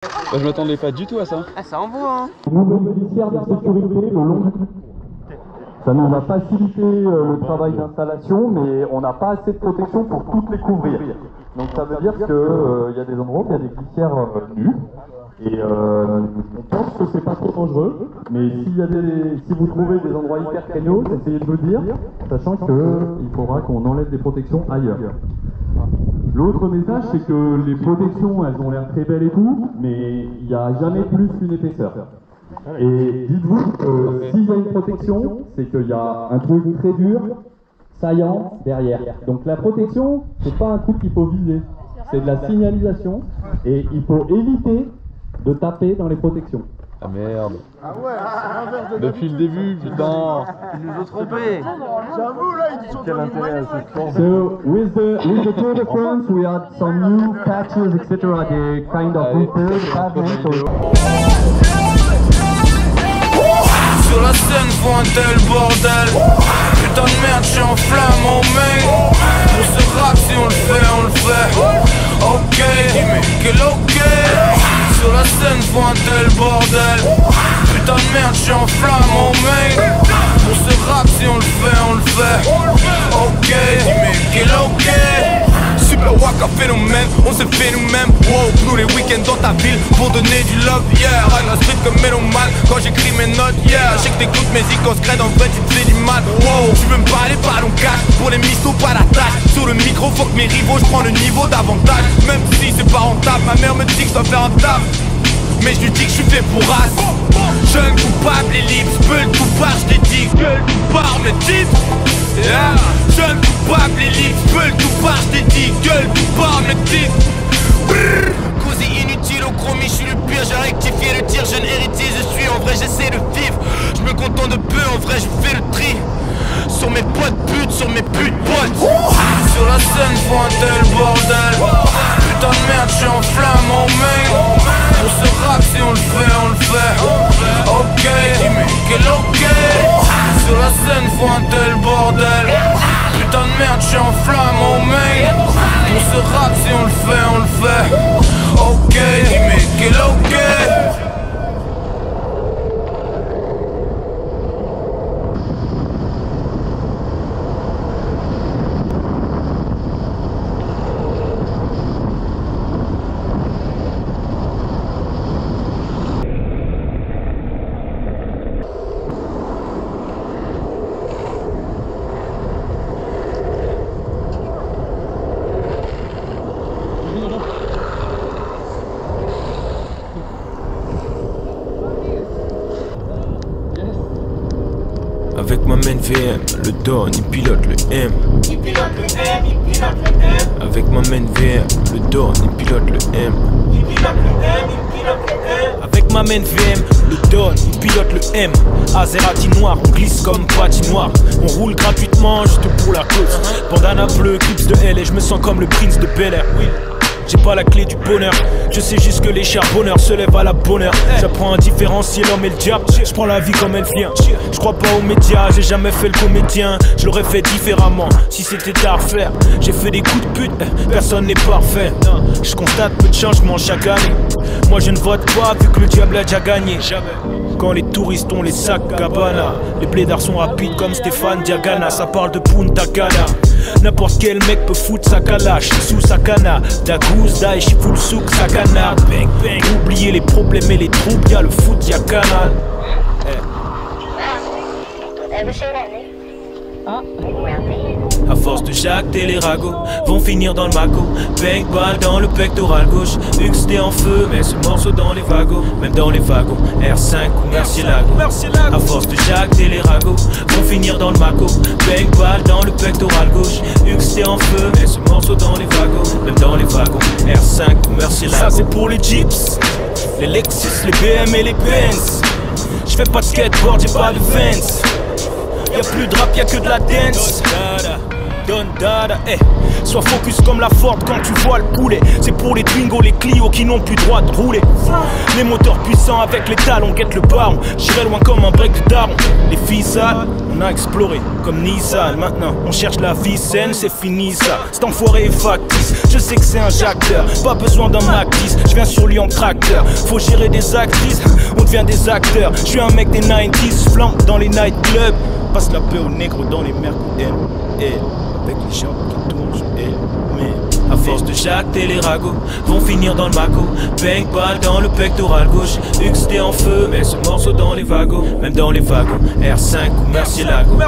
Bah, je m'attendais pas du tout à ça. Ah, ça envoie, hein. Nouvelle glissière de sécurité le long du... Ça nous va faciliter le travail d'installation, mais on n'a pas assez de protection pour toutes les couvrir. Donc ça veut dire qu'il y a des endroits où il y a des glissières nues. Et on pense que c'est pas trop dangereux, mais si vous trouvez des endroits hyper craignos, essayez de le dire, sachant qu'il faudra qu'on enlève des protections ailleurs. L'autre message, c'est que les protections, elles ont l'air très belles et tout, mais il n'y a jamais plus qu'une épaisseur. Et dites-vous que s'il y a une protection, c'est qu'il y a un truc très dur, saillant, derrière. Donc la protection, c'est pas un truc qu'il faut viser, c'est de la signalisation, et il faut éviter de taper dans les protections. Ah merde. Ah ouais, depuis le début, putain. Ils nous ont trompés. J'avoue, là, ils sont dans une So with the Tour de France, we had some new patches, etc. They kind of repaired the pavement. Sur la scène, faut un tel bordel. Putain de merde, j'suis en flamme, oh mec. Pour ce rap, si on le fait, on le fait. Ok, mais quel ok. Sur la scène, faut un tel bordel. Putain de merde, j'suis en flamme, oh mec. Pour ce rap, si on le fait, on le fait. Ok, mais quel ok. Super waka phénomène, on s'est fait nous-mêmes. Wow, nous les week-ends dans ta ville pour donner du love, yeah. Ride la street comme mélomane quand j'écris mes notes, yeah. Je sais que t'écoutes mes icônes secrètes, en vrai tu te fais du mal. Wow, tu veux me parler, parlons cash. Pour les mistos, pas la tâche. Sur le micro, faut que mes rivaux, je prends le niveau d'avantage. Même si c'est pas rentable, ma mère me dit que je dois faire un taf. Mais je lui dis que je suis fait pour race. Jeune coupable et libre, j'peux le tout par, je t'ai dit gueule tout par mes titres, yeah. Jeune coupable et libre, j'peux le tout par, je t'ai dit gueule tout par mes titres. Causé inutile au chromie, je suis le pire, j'ai rectifié le tir, jeune héritier je suis, en vrai j'essaie de vivre. Je me contente de peu, en vrai je fais le tri. Sur mes potes putes, sur mes putes potes. Sur la scène, faut un tel bordel. Putain de merde, j'suis en flamme, oh mec. Pour ce rap, si on le fait, on le fait. Ok, mais quel ok. Sur la scène, faut un tel bordel. Putain de merde, j'suis en flamme, oh mec. Pour ce rap, si on le fait, on le fait. Ok, mais quel ok. Avec ma main VM, le Don, il pilote le M. Il pilote le M, il pilote le M. Avec ma main VM, le Don, il pilote le M. Il pilote le M, il pilote le M. Avec ma main VM, le Don, il pilote le M. Azerati noir, on glisse comme patinoire. On roule gratuitement juste pour la cause. Bandana bleu, clips de L et je me sens comme le prince de Bel-Air. J'ai pas la clé du bonheur, je sais juste que les charbonneurs se lèvent à la bonne heure. J'apprends à différencier l'homme et le diable, je prends la vie comme elle vient. Je crois pas aux médias, j'ai jamais fait le comédien. Je l'aurais fait différemment, si c'était à refaire. J'ai fait des coups de pute, personne n'est parfait. Je constate peu de changements chaque année. Moi je ne vote pas vu que le diable a déjà gagné. Quand les touristes ont les sacs Gabbana, les blédards sont rapides comme Stéphane Diagana. Ça parle de Punta Cana. N'importe quel mec peut foutre sa calache sous sa cana. Dagouz, Daesh, il fout le souk, sa canard. Bang bang, oubliez les problèmes et les troubles, y'a le foot, y'a Canal. À force de jacter les ragots vont finir dans le maco. Bang balle dans le pectoral gauche. XT en feu, mais ce morceau dans les wagons. Même dans les wagons, R5 ou Murcielago. À force de jacter les ragots vont finir dans le maco. Bang balle dans le pectoral gauche. XT en feu, mais ce morceau dans les wagons. Même dans les wagons, R5 ou Murcielago. Ça c'est pour les Jeeps, les Lexus, les BM et les Benz. J'fais pas de skateboard, j'ai pas de Vans. Y'a plus de rap, y'a que de la dance. Don Dada, eh. Sois focus comme la Ford quand tu vois le poulet. C'est pour les Twingo, les Clio qui n'ont plus droit de rouler. Les moteurs puissants avec les talons, guette le baron. J'irai loin comme un break de daron. Les filles sales, on a exploré comme Nissan. Maintenant on cherche la vie saine, c'est fini ça. Cet enfoiré est factice, je sais que c'est un jacteur. Pas besoin d'un Mac 10, je viens sur lui en tracteur. Faut gérer des actrices, on devient des acteurs. Je suis un mec des 90s, flambe dans les nightclubs. Passe la paix aux négros dans les merdes. Avec les gens qui tournent sur elle. Mais à force de jacter les ragots vont finir dans le maco. Bang balle dans le pectoral gauche. XT en feu, mais ce morceau dans les wagons. Même dans les wagons, R5 ou Murcielago.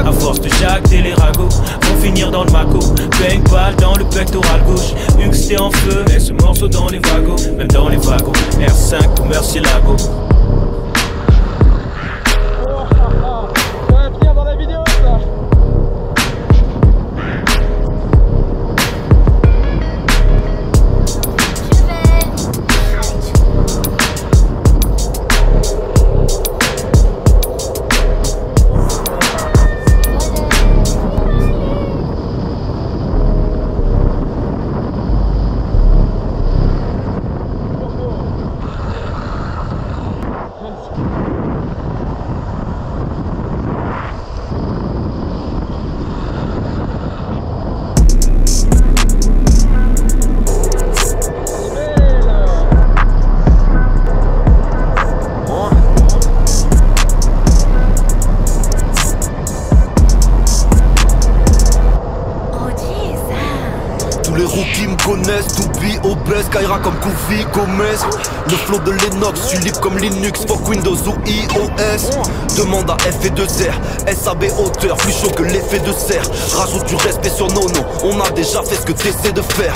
À force de jacter les ragots vont finir dans le maco. Bang balle dans le pectoral gauche. XT en feu, mais ce morceau dans les wagons. Même dans les wagons, R5 ou Murcielago. Obèse, Kaira comme Kofi Gomez. Le flow de Lennox, je suis libre comme Linux, fuck Windows ou iOS. Demande à F et 2R, SAB hauteur, plus chaud que l'effet de serre. Rajoute du respect sur nos noms, on a déjà fait ce que t'essaies de faire.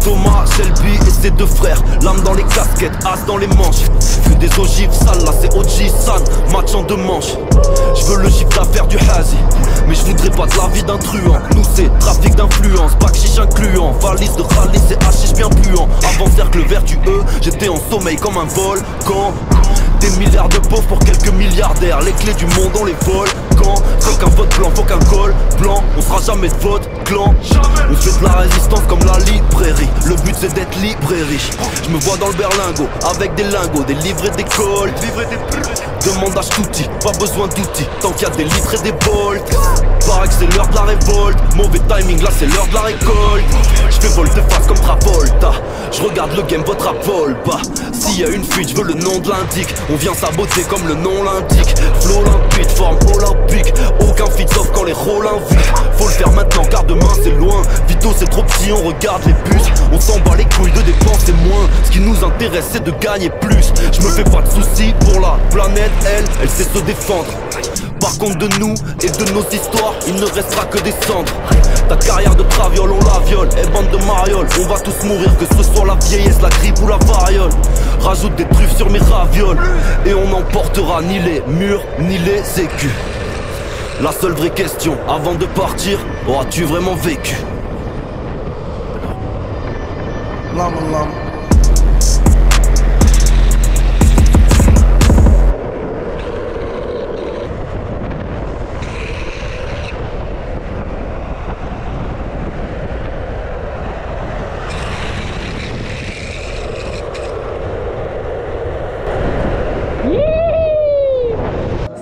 Thomas, Shelby et ses deux frères, l'âme dans les casquettes, as dans les manches. Que des ogives sales, là c'est OG San, match en deux manches. Je veux le chiffre d'affaires du Hazi, mais je voudrais pas de la vie d'un truand. Nous c'est trafic d'influence, bac chiche incluant. Valise de rallye, c'est hashish bien puant. Avant cercle vertueux, j'étais en sommeil comme un volcan. Des milliards de pauvres pour quelques milliardaires. Les clés du monde on les vole. Quand faut qu'un vote blanc, faut qu'un col blanc. On sera jamais de votre clan. On fait de la résistance comme la librairie. Le but c'est d'être libre et riche. Je me vois dans le berlingot avec des lingots, des livres et des cols. Demande à Stouti, pas besoin d'outils. Tant qu'il y a des litres et des bolts. Paraît que c'est l'heure de la révolte. Mauvais timing, là c'est l'heure de la récolte. Je fais volte-face comme Travolta. Je regarde le game, votre vol bas. S'il y a une fuite, je veux le nom de l'indique. On vient saboter comme le nom l'indique. Flow limpide, forme olympique. Aucun fit-off quand les rôles invitent. Faut le faire maintenant car demain c'est loin. Vito c'est trop petit, on regarde les bus. On s'en bat les couilles de dépenser moins. Ce qui nous intéresse c'est de gagner plus. Je me fais pas de soucis pour la planète, elle sait se défendre. Par contre de nous et de nos histoires, il ne restera que des cendres. Ta carrière de traviole, on la viole, et bande de marioles. On va tous mourir, que ce soit la vieillesse, la grippe ou la variole. Rajoute des truffes sur mes ravioles, et on n'emportera ni les murs, ni les écus. La seule vraie question, avant de partir, auras-tu vraiment vécu? Lama lama.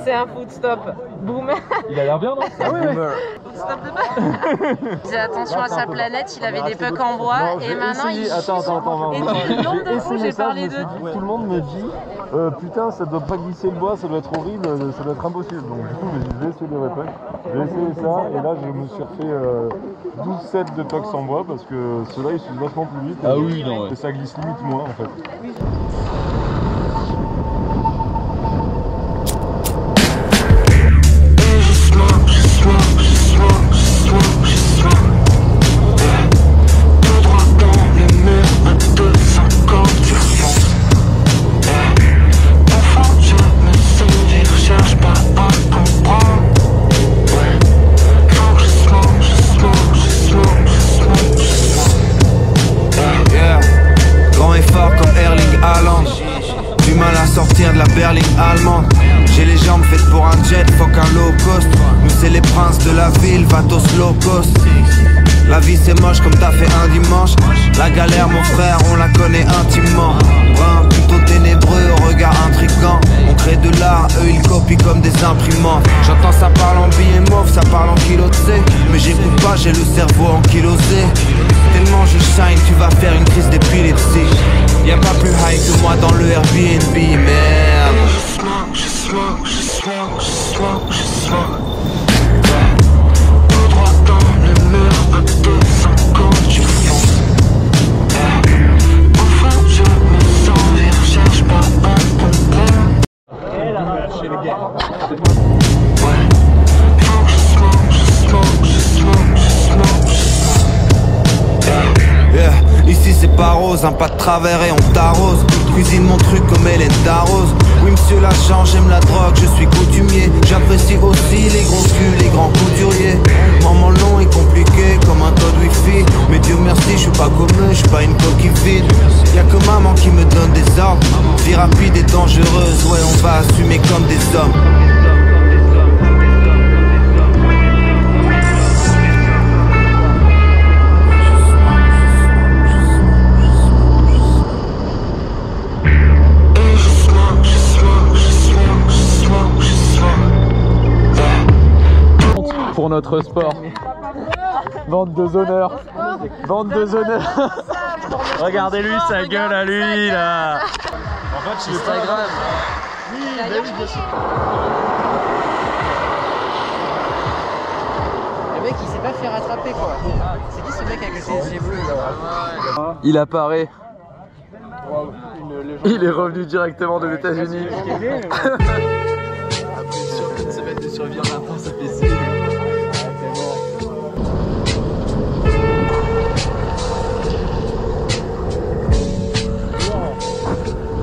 C'est un foot stop. Boomer. Il a l'air bien, non? Ah oui, stop de balle. Il faisait attention à sa planète, il avait des pucks en bois et maintenant il... Attends. Et depuis le nombre de fois j'ai parlé de... Tout le monde me dit putain, ça doit pas glisser le bois, ça doit être horrible, ça doit être impossible. Donc du coup, je vais essayer de répondre. J'ai essayé ça et là, je me suis refait 12 sets de pucks en bois parce que ceux-là, ils suivent vachement plus vite. Ah oui, non, ouais. Et ça glisse limite moins en fait. Oui. Sortir de la berline allemande. J'ai les jambes faites pour un jet, fuck un low cost. Nous c'est les princes de la ville, vatos low cost. La vie c'est moche comme t'as fait un dimanche. La galère mon frère on la connaît intimement. Brun plutôt ténébreux au regard intrigant. On crée de l'art, eux ils copient comme des imprimantes. J'entends ça parle en billets mauves, ça parle en kilos de C. Mais j'écoute pas, j'ai le cerveau ankylosé. Tellement je shine, tu vas faire une crise d'épilepsie. Y'a pas plus high que moi dans le Airbnb, merde. Je smoke. Tout droit dans le mur, à 250 du fond. Au fond je me sens vivre, cherche pas à comprendre. Ouais. Faut que je smoke. Yeah. Ici c'est pas rose, un pas de travers et on t'arrose. Cuisine mon truc comme Hélène d'Arrose. Oui monsieur l'agent, j'aime la drogue, je suis coutumier. J'apprécie aussi les gros culs, les grands couturiers. Maman long et compliqué comme un code wifi. Mais Dieu merci, je suis pas comme eux, je suis pas une coquille vide. Y'a que maman qui me donne des ordres. Vie rapide et dangereuse, ouais on va assumer comme des hommes. Pour notre sport. Bande de zoneurs. Bande de zoneurs. Regardez-lui sa gueule à lui là. En fait, C'est pas grave. Le mec il s'est pas fait rattraper quoi. C'est qui ce mec avec le PSG bleu là? Il apparaît. Il est revenu directement de l'États-Unis. Après une semaine de survie en même temps, ça fait signe.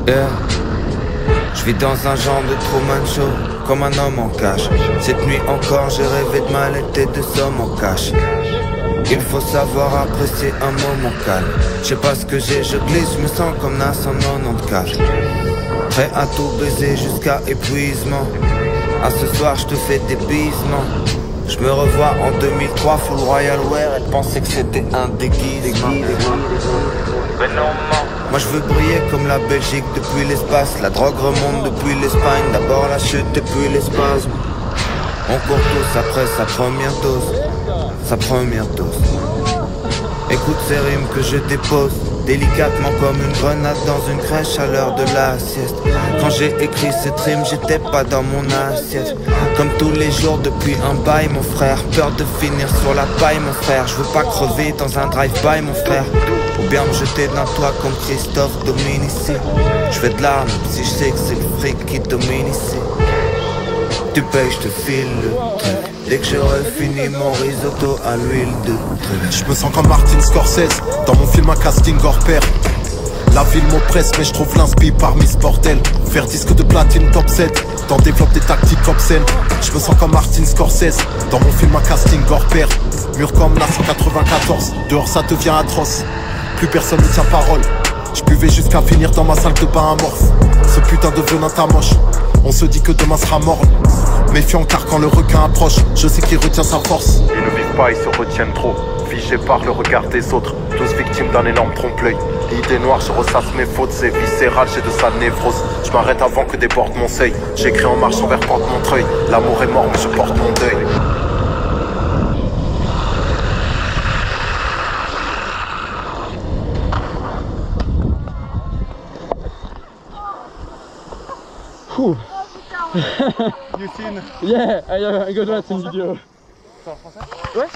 Yeah. Je vis dans un genre de Truman Show, comme un homme en cage. Cette nuit encore j'ai rêvé de mallette et de sommes en cash. Il faut savoir apprécier un moment calme. Je sais pas ce que j'ai, je glisse, je me sens comme Nas en 94. Prêt à tout baiser jusqu'à épuisement. À ce soir je te fais des bisements. Je me revois en 2003 full royal wear et penser que c'était un déguisement. Moi je veux briller comme la Belgique depuis l'espace. La drogue remonte depuis l'Espagne. D'abord la chute et puis les spasmes. On court tous après sa première dose. Sa première dose. Écoute ces rimes que je dépose délicatement comme une grenade dans une crèche à l'heure de la sieste. Quand j'ai écrit cette rime, j'étais pas dans mon assiette. Comme tous les jours depuis un bail mon frère. Peur de finir sur la paille mon frère. Je veux pas crever dans un drive-by mon frère. Ou bien me jeter d'un toit comme Christophe Dominici. Je fais de l'arme si je sais que c'est le fric qui domine ici. Tu payes, je te file le truc. Dès que j'aurai fini mon risotto à l'huile de truc. Je me sens comme Martin Scorsese dans mon film un casting hors pair. La ville m'oppresse mais je trouve l'inspi parmi ce bordel. Faire disque de platine top 7, t'en développe des tactiques obscènes. Je me sens comme Martin Scorsese dans mon film un casting hors pair. Mur comme la 194, dehors ça devient atroce. Plus personne ne tient parole. Je buvais jusqu'à finir dans ma salle de bain amorphe. Ce putain de venin t'amoche. On se dit que demain sera mort. Méfiant car quand le requin approche, je sais qu'il retient sa force. Ils ne vivent pas, ils se retiennent trop. Figés par le regard des autres, tous victimes d'un énorme trompe-l'œil. L'idée noire, je ressasse mes fautes, c'est viscéral, j'ai de sa névrose. Je m'arrête avant que déborde mon seuil. J'écris en marchant vers Porte-Montreuil. L'amour est mort mais je porte mon deuil. You seen? Yeah, I got that in video. C'est en français? Ouais.